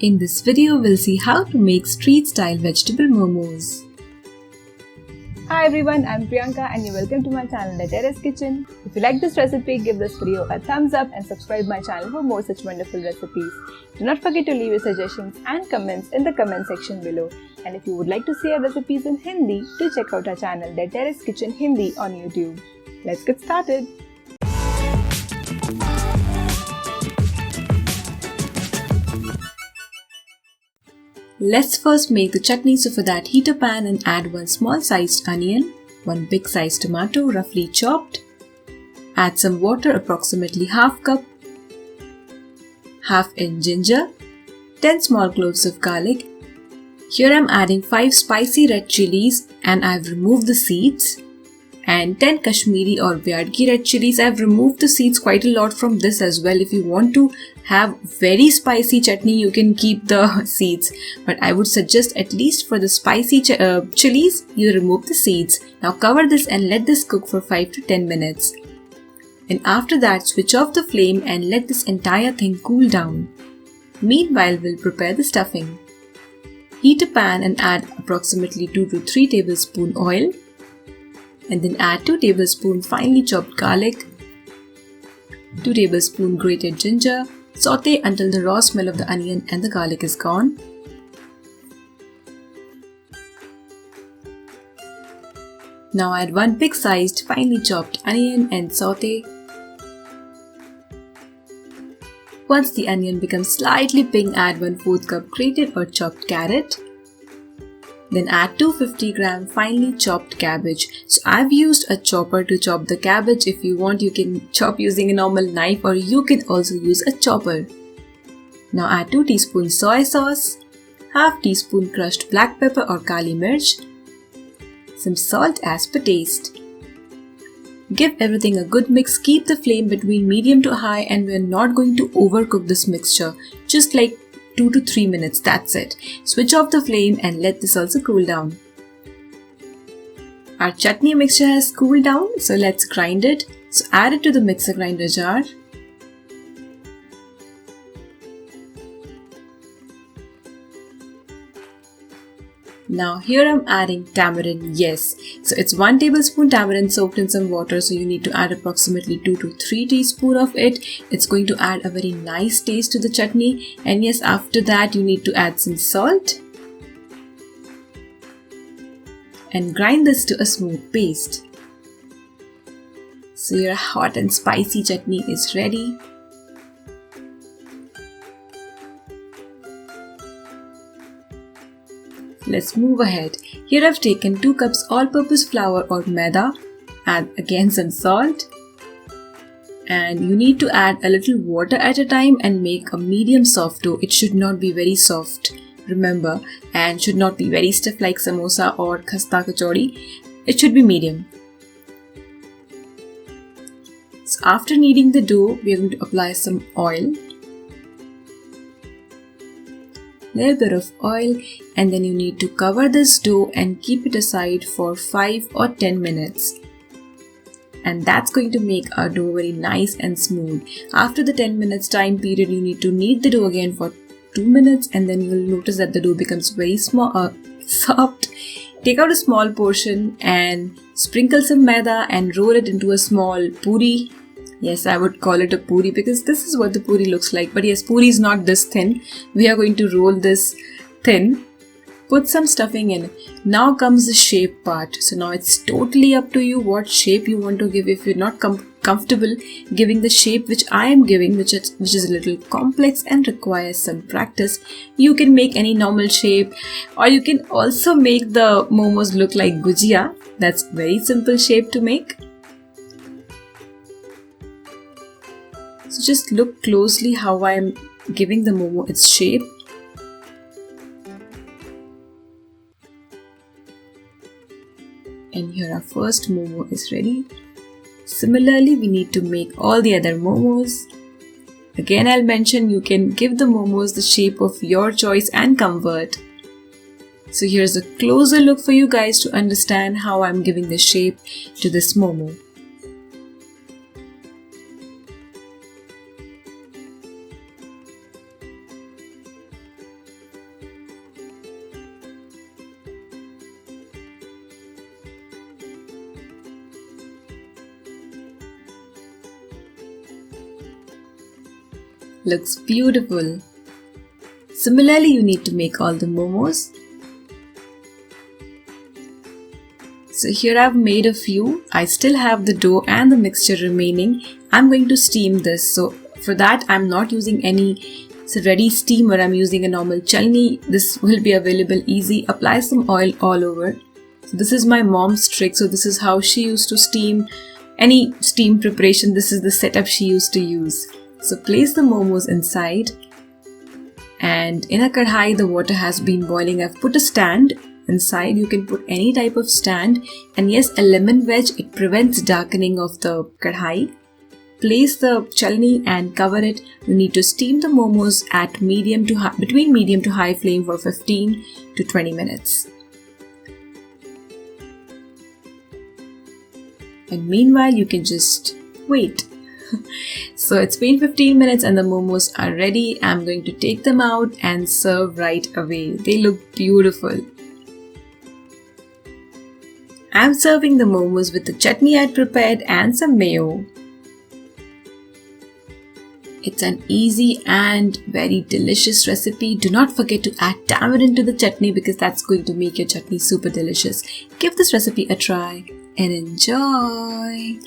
In this video, we'll see how to make street-style vegetable momos. Hi everyone, I'm Priyanka and you're welcome to my channel, The Terrace Kitchen. If you like this recipe, give this video a thumbs up and subscribe my channel for more such wonderful recipes. Do not forget to leave your suggestions and comments in the comment section below. And if you would like to see our recipes in Hindi, do check out our channel, The Terrace Kitchen Hindi on YouTube. Let's get started. Let's first make the chutney, so for that heat a pan and add one small sized onion, one big sized tomato roughly chopped, add some water approximately half cup, half inch ginger, 10 small cloves of garlic. Here I'm adding 5 spicy red chillies and I've removed the seeds, and 10 Kashmiri or Byadgi red chillies. I've removed the seeds quite a lot from this as well. If you want to have very spicy chutney, you can keep the seeds, but I would suggest at least for the spicy chilies, you remove the seeds. Now cover this and let this cook for 5 to 10 minutes. And after that, switch off the flame and let this entire thing cool down. Meanwhile, we'll prepare the stuffing. Heat a pan and add approximately 2 to 3 tablespoon oil, and then add 2 tablespoon finely chopped garlic, 2 tablespoon grated ginger. Saute until the raw smell of the onion and the garlic is gone. Now add 1 big sized finely chopped onion and saute. Once the onion becomes slightly pink, add 1/4 cup grated or chopped carrot. Then add 250 gram finely chopped cabbage. So I've used a chopper to chop the cabbage. If you want, you can chop using a normal knife, or you can also use a chopper. Now add 2 teaspoons soy sauce, half teaspoon crushed black pepper or kali mirch, some salt as per taste. Give everything a good mix. Keep the flame between medium to high, and we're not going to overcook this mixture. Just like 2 to 3 minutes, that's it. Switch off the flame and let this also cool down. Our chutney mixture has cooled down, so let's grind it. So add it to the mixer grinder jar. Now here I'm adding tamarind. Yes, so it's 1 tablespoon tamarind soaked in some water, so you need to add approximately 2 to 3 teaspoons of it. It's going to add a very nice taste to the chutney. And yes, after that you need to add some salt and grind this to a smooth paste. So your hot and spicy chutney is ready. Let's move ahead. Here I've taken 2 cups all-purpose flour or maida. Add again some salt. And you need to add a little water at a time and make a medium soft dough. It should not be very soft, remember, and should not be very stiff like samosa or khasta kachori. It should be medium. So after kneading the dough, we are going to apply some oil. Little bit of oil, and then you need to cover this dough and keep it aside for 5 or 10 minutes. And that's going to make our dough very nice and smooth. After the 10 minutes time period, you need to knead the dough again for 2 minutes, and then you will notice that the dough becomes very soft. Take out a small portion and sprinkle some maida and roll it into a small puri. Yes, I would call it a puri because this is what the puri looks like. But yes, puri is not this thin. We are going to roll this thin. Put some stuffing in. Now comes the shape part. So now it's totally up to you what shape you want to give. If you're not comfortable giving the shape which I am giving, which is a little complex and requires some practice, you can make any normal shape, or you can also make the momos look like gujia. That's very simple shape to make. So just look closely how I am giving the momo its shape. And here our first momo is ready. Similarly, we need to make all the other momos. Again, I'll mention you can give the momos the shape of your choice and comfort. So here's a closer look for you guys to understand how I'm giving the shape to this momo. Looks beautiful. Similarly, you need to make all the momos. So here I've made a few. I still have the dough and the mixture remaining. I'm going to steam this. So for that, I'm not using any ready steamer. I'm using a normal chutney. This will be available easy. Apply some oil all over. So this is my mom's trick. So this is how she used to steam any steam preparation. This is the setup she used to use. So place the momos inside. And in a kadhai, the water has been boiling. I've put a stand inside. You can put any type of stand. And yes, a lemon wedge, it prevents darkening of the kadhai. Place the chutney and cover it. You need to steam the momos at between medium to high flame for 15 to 20 minutes. And meanwhile, you can just wait. So it's been 15 minutes and the momos are ready. I'm going to take them out and serve right away. They look beautiful. I'm serving the momos with the chutney I prepared and some mayo. It's an easy and very delicious recipe. Do not forget to add tamarind to the chutney because that's going to make your chutney super delicious. Give this recipe a try and enjoy!